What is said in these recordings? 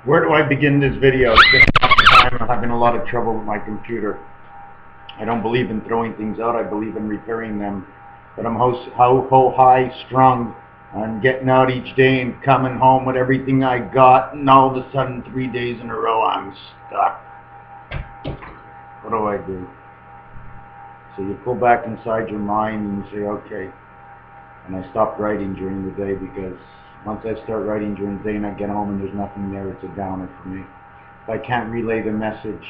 Where do I begin this video? It's been a long time. I'm having a lot of trouble with my computer. I don't believe in throwing things out. I believe in repairing them. But I'm high strung on getting out each day and coming home with everything I got, and all of a sudden 3 days in a row I'm stuck. What do I do? So you pull back inside your mind and you say, okay. And I stopped writing during the day, because once I start writing during the day and I get home and there's nothing there, it's a downer for me. If I can't relay the message,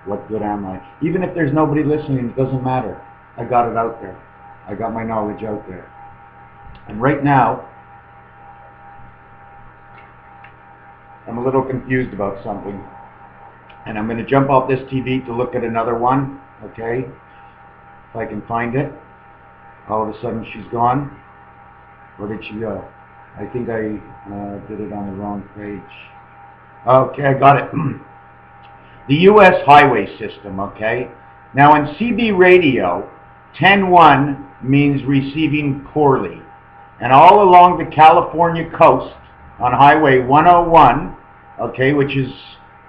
what good am I? Even if there's nobody listening, it doesn't matter. I got it out there. I got my knowledge out there. And right now, I'm a little confused about something. And I'm going to jump off this TV to look at another one, okay? If I can find it. All of a sudden she's gone. Where did she go? I think I did it on the wrong page. Okay, I got it. The U.S. highway system, okay? Now in CB radio, 10-1 means receiving poorly. And all along the California coast on Highway 101, okay, which is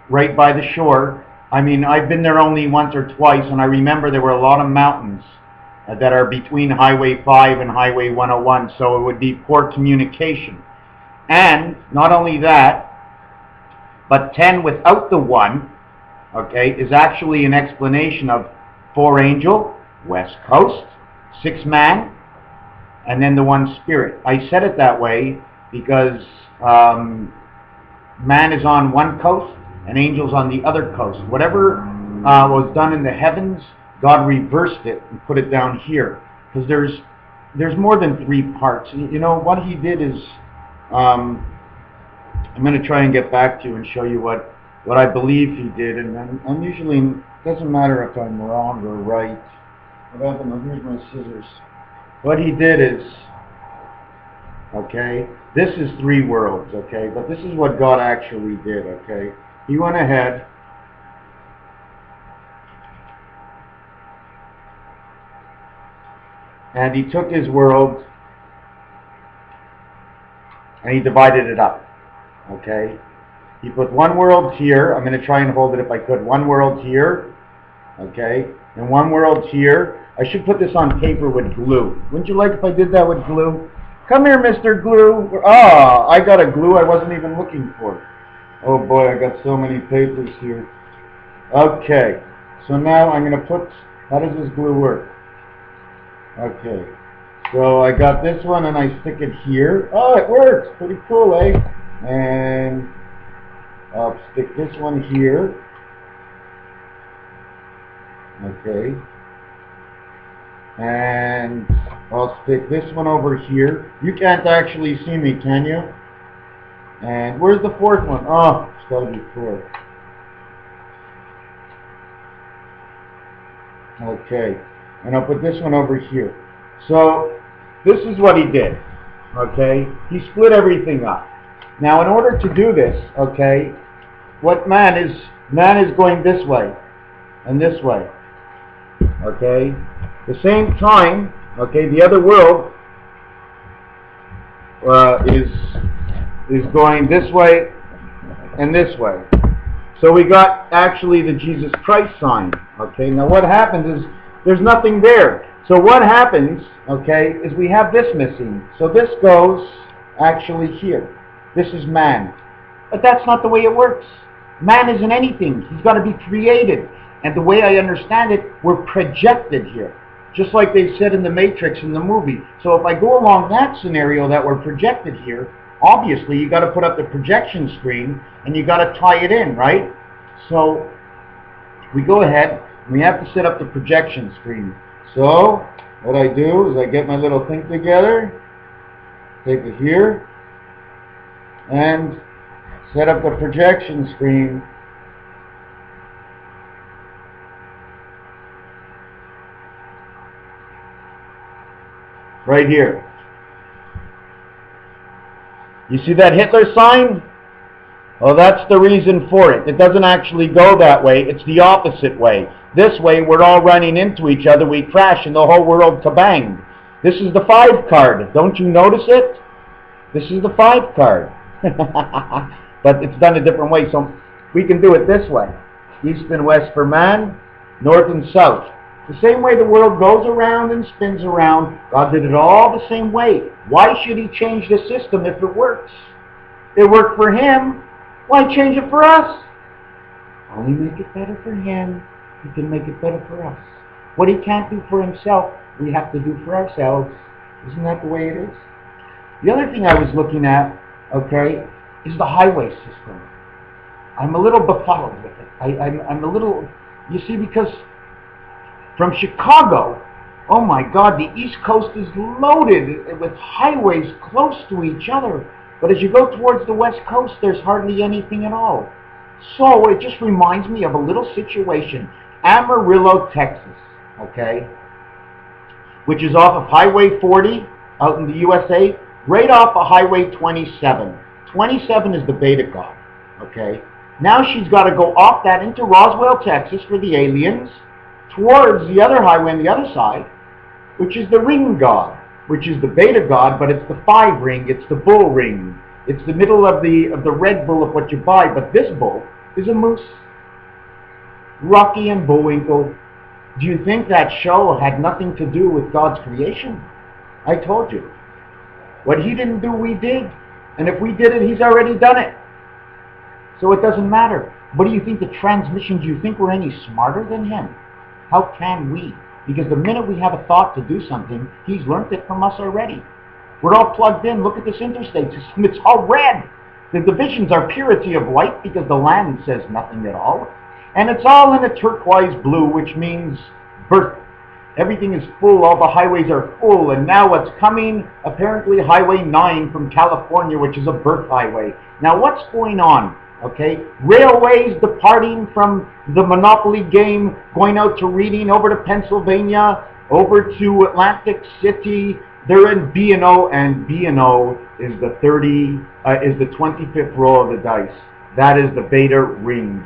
right by the shore, I mean, I've been there only once or twice, and I remember there were a lot of mountains that are between Highway 5 and Highway 101, so it would be poor communication. And not only that, but 10 without the 1, okay, is actually an explanation of 4 angel, West Coast, 6 man, and then the 1 spirit. I said it that way because man is on one coast and angels on the other coast. Whatever was done in the heavens, God reversed it and put it down here, because there's more than 3 parts. You know what he did is, I'm going to try and get back to you and show you what I believe he did. And I'm usually, it doesn't matter if I'm wrong or right. What happened? Here's my scissors. What he did is, okay, this is 3 worlds, okay, but this is what God actually did, okay. He went ahead and he took his world and he divided it up, okay. He put 1 world here. I'm going to try and hold it if I could. 1 world here, okay, and 1 world here. I should put this on paper with glue. Wouldn't you like if I did that with glue? Come here, Mr. Glue. Ah, I got a glue I wasn't even looking for. Oh boy, I got so many papers here. Okay, so now I'm going to put, how does this glue work? Okay, so I got this one and I stick it here. Oh, it works. Pretty cool, eh? And I'll stick this one here. Okay. And I'll stick this one over here. You can't actually see me, can you? And where's the 4th one? Oh, it's got to be 4. Okay. And I'll put this one over here. So this is what he did. Okay. He split everything up. Now in order to do this, okay, what man is going this way and this way. Okay. The same time, okay, the other world is going this way and this way. So we got actually the Jesus Christ sign. Okay, now what happens is there's nothing there. So what happens, okay, is we have this missing. So this goes actually here. This is man. But that's not the way it works. Man isn't anything. He's got to be created. And the way I understand it, we're projected here. Just like they said in the Matrix in the movie. So if I go along that scenario that we're projected here, obviously you got to put up the projection screen and you got to tie it in, right? So we go ahead and we have to set up the projection screen. So what I do is I get my little thing together, take it here, and set up the projection screen. Right here. You see that Hitler sign? Well, that's the reason for it. It doesn't actually go that way. It's the opposite way. This way, we're all running into each other. We crash and the whole world kabang. This is the 5 card. Don't you notice it? This is the 5 card. but it's done a different way. So we can do it this way. East and west for man, north and south. The same way the world goes around and spins around, God did it all the same way. Why should he change the system if it works? It worked for him. Why change it for us? Only make it better for him. He can make it better for us. What he can't do for himself, we have to do for ourselves. Isn't that the way it is? The other thing I was looking at, okay, is the highway system. I'm a little befuddled with it. I'm a little, you see, because from Chicago, oh my God, the East Coast is loaded with highways close to each other. But as you go towards the West Coast, there's hardly anything at all. So it just reminds me of a little situation. Amarillo, Texas, okay, which is off of Highway 40 out in the USA, right off of Highway 27. 27 is the Beta God, okay? Now she's got to go off that into Roswell, Texas for the aliens, towards the other highway on the other side, which is the Ring God, which is the Beta God, but it's the 5 ring, it's the bull ring. It's the middle of the Red Bull of what you buy, but this bull is a moose. Rocky and Bullwinkle. Do you think that show had nothing to do with God's creation? I told you. What he didn't do, we did. And if we did it, he's already done it. So it doesn't matter. What do you think the transmission, do you think we're any smarter than him? How can we? Because the minute we have a thought to do something, he's learned it from us already. We're all plugged in. Look at this interstate. It's all red. The divisions are purity of light because the land says nothing at all. And it's all in a turquoise blue, which means birth. Everything is full. All the highways are full. And now what's coming? Apparently Highway 9 from California, which is a birth highway. Now what's going on? Okay, railways departing from the Monopoly game, going out to Reading, over to Pennsylvania, over to Atlantic City. They're in B&O, and B&O is the 25th roll of the dice. That is the Beta ring.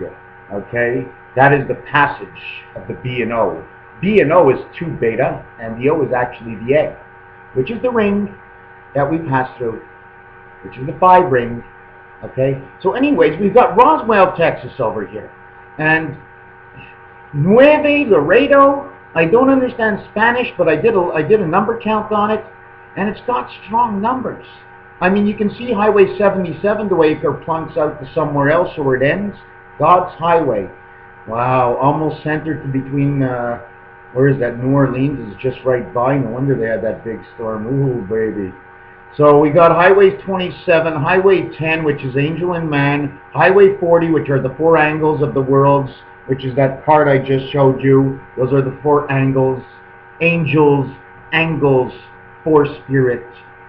Okay, that is the passage of the B&O. B&O is 2 beta, and the O is actually the egg, which is the ring that we pass through, which is the 5 ring. Okay, so anyways, we've got Roswell, Texas over here, and Nueve Laredo. I don't understand Spanish, but I did a number count on it, and it's got strong numbers. I mean, you can see Highway 77, the way it plunks out to somewhere else, or it ends. God's Highway. Wow, almost centered to between, where is that? New Orleans is just right by. No wonder they had that big storm. Ooh, baby. So we got Highway 27, Highway 10, which is Angel and Man, Highway 40, which are the 4 angles of the worlds, which is that card I just showed you. Those are the 4 angles. Angels, angles, 4 spirit,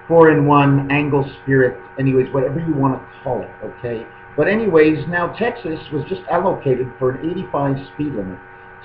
4 in 1, angle spirit. Anyways, whatever you want to call it, okay? But anyways, now Texas was just allocated for an 85 speed limit.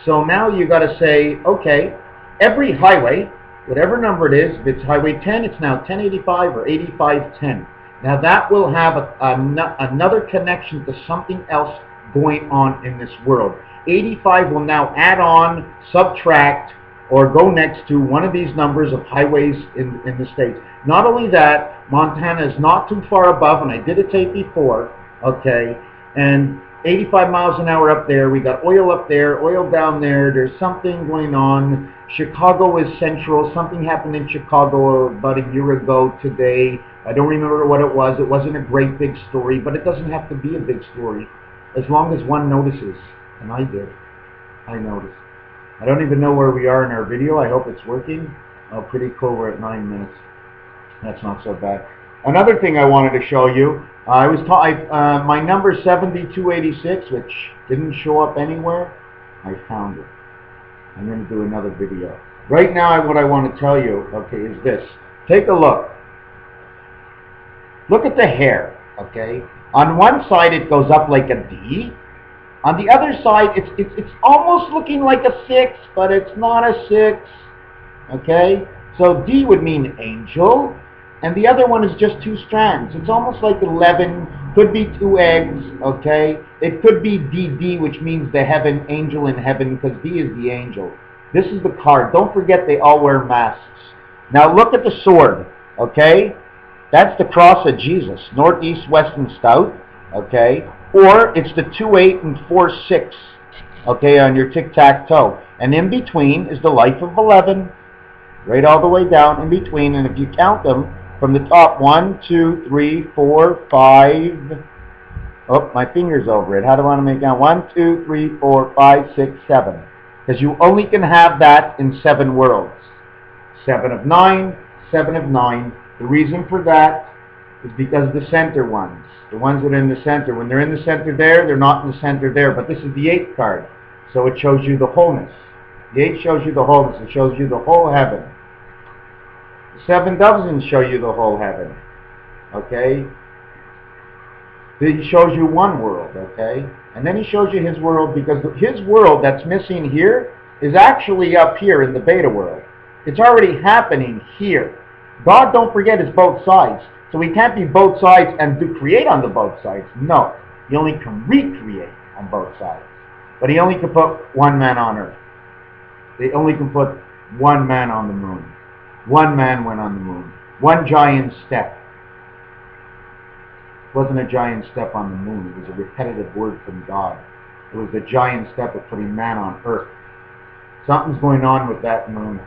So now you got to say, okay, every highway, whatever number it is, if it's Highway 10, it's now 1085 or 8510. Now that will have another connection to something else going on in this world. 85 will now add on, subtract, or go next to one of these numbers of highways in the States. Not only that, Montana is not too far above, and I did a tape before, okay, and 85 miles an hour up there. We got oil up there, oil down there. There's something going on. Chicago is central. Something happened in Chicago about a year ago today. I don't remember what it was. It wasn't a great big story, but it doesn't have to be a big story as long as one notices. And I did. I noticed. I don't even know where we are in our video. I hope it's working. Oh, pretty cool. We're at 9 minutes. That's not so bad. Another thing I wanted to show you, my number 7286, which didn't show up anywhere, I found it. I'm going to do another video. Right now, what I want to tell you, okay, is this. Take a look. Look at the hair, okay? On one side, it goes up like a D. On the other side, it's almost looking like a 6, but it's not a 6, okay? So D would mean angel. And the other one is just 2 strands. It's almost like 11, could be 2 eggs, okay? It could be DD, which means the heaven, angel in heaven, because D is the angel. This is the card. Don't forget they all wear masks. Now look at the sword, okay? That's the cross of Jesus, north, east, west, and south. okay? Or it's the 2, 8, and 4, 6, okay, on your tic-tac-toe. And in between is the life of 11, right all the way down in between. And if you count them from the top, 1, 2, 3, 4, 5, oh, my finger's over it. How do I want to make that? 1, 2, 3, 4, 5, 6, 7. Because you only can have that in 7 worlds. 7 of 9, 7 of 9. The reason for that is because the center ones, the ones that are in the center, when they're in the center there, they're not in the center there. But this is the 8th card, so it shows you the wholeness. The 8 shows you the wholeness. It shows you the whole heaven. The 7 doesn't show you the whole heaven, okay? He shows you one world, okay? And then he shows you his world, because his world that's missing here is actually up here in the beta world. It's already happening here. God, don't forget, is both sides. So he can't be both sides and create on the both sides. No. He only can recreate on both sides. But he only can put one man on earth. They only can put one man on the moon. One man went on the moon. One giant step. It wasn't a giant step on the moon. It was a repetitive word from God. It was the giant step of putting man on earth. Something's going on with that moon.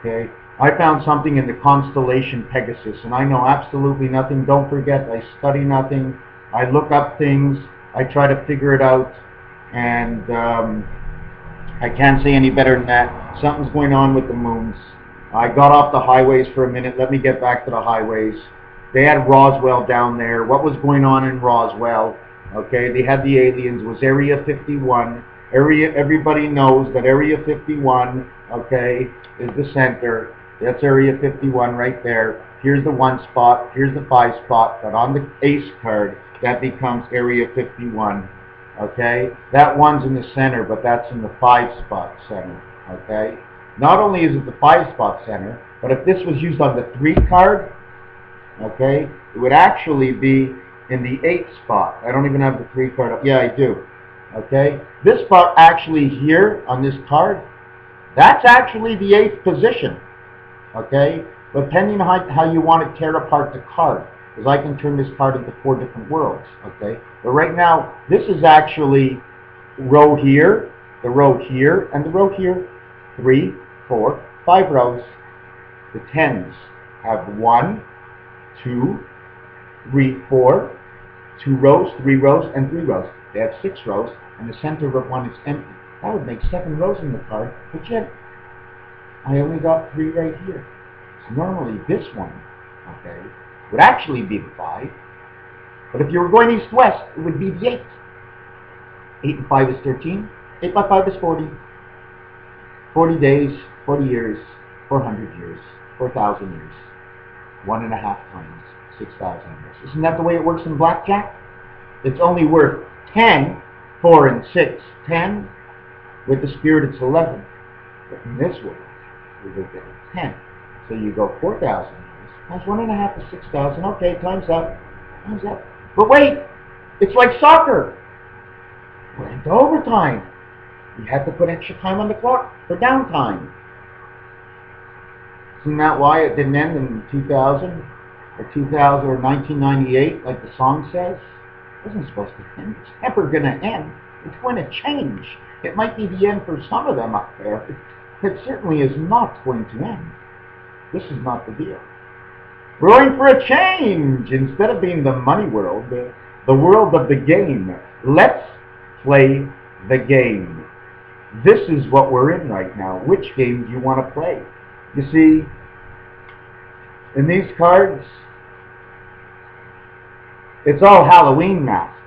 Okay? I found something in the constellation Pegasus, and I know absolutely nothing. Don't forget, I study nothing. I look up things. I try to figure it out. And I can't say any better than that. Something's going on with the moons. I got off the highways for a minute. Let me get back to the highways. They had Roswell down there. What was going on in Roswell? Okay, they had the aliens. It was Area 51. Everybody knows that Area 51, okay, is the center. That's Area 51 right there. Here's the 1 spot. Here's the 5 spot. But on the ace card, that becomes Area 51. Okay, that 1's in the center, but that's in the 5 spot center. Okay, not only is it the 5 spot center, but if this was used on the 3 card, okay, it would actually be in the 8 spot. I don't even have the 3 card up. Yeah, I do. Okay, this spot actually here on this card, that's actually the 8th position. Okay, but depending on how you want to tear apart the card, because I can turn this card into 4 different worlds. Okay, but right now this is actually row here, the row here, and the row here. 3, 4, 5 rows. The 10s have 1, 2, 3, 4, 2 rows, 3 rows, and 3 rows. They have 6 rows, and the center of 1 is empty. That would make 7 rows in the card, but yet I only got 3 right here. So normally this one, okay, would actually be the 5, but if you were going east-west, it would be the 8. 8 and 5 is 13. 8 by 5 is 40. 40 days, 40 years, 400 years, 4,000 years. 1.5 times 6,000 years. Isn't that the way it works in blackjack? It's only worth 10, 4 and 6, 10. With the spirit, it's 11. But in this world, we look at 10. So you go 4,000 years, times 1.5 is 6,000. Okay, time's up. Time's up. But wait, it's like soccer. We're into overtime. You have to put extra time on the clock for downtime. Isn't that why it didn't end in 2000 or 2000 or 1998, like the song says? It wasn't supposed to end. It's never going to end. It's going to change. It might be the end for some of them up there. It certainly is not going to end. This is not the deal. We're going for a change. Instead of being the money world, the world of the game. Let's play the game. This is what we're in right now. Which game do you want to play? You see, in these cards, it's all Halloween masks.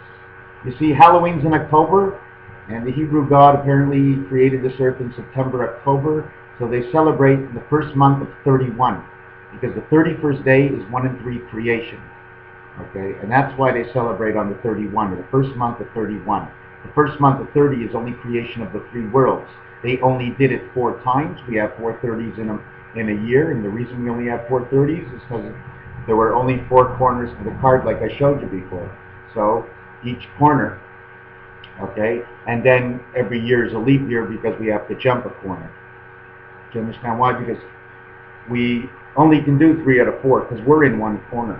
You see, Halloween's in October, and the Hebrew God apparently created this earth in September, October, so they celebrate the first month of 31, because the 31st day is 1 and 3 creation. Okay, and that's why they celebrate on the 31, or the first month of 31. The first month of 30 is only creation of the 3 worlds. They only did it 4 times. We have 4 30s in a year, and the reason we only have 4 30s is because there were only 4 corners to the card, like I showed you before. So each corner, okay, and then every year is a leap year because we have to jump a corner. Do you understand why? Because we only can do 3 out of 4 because we're in 1 corner.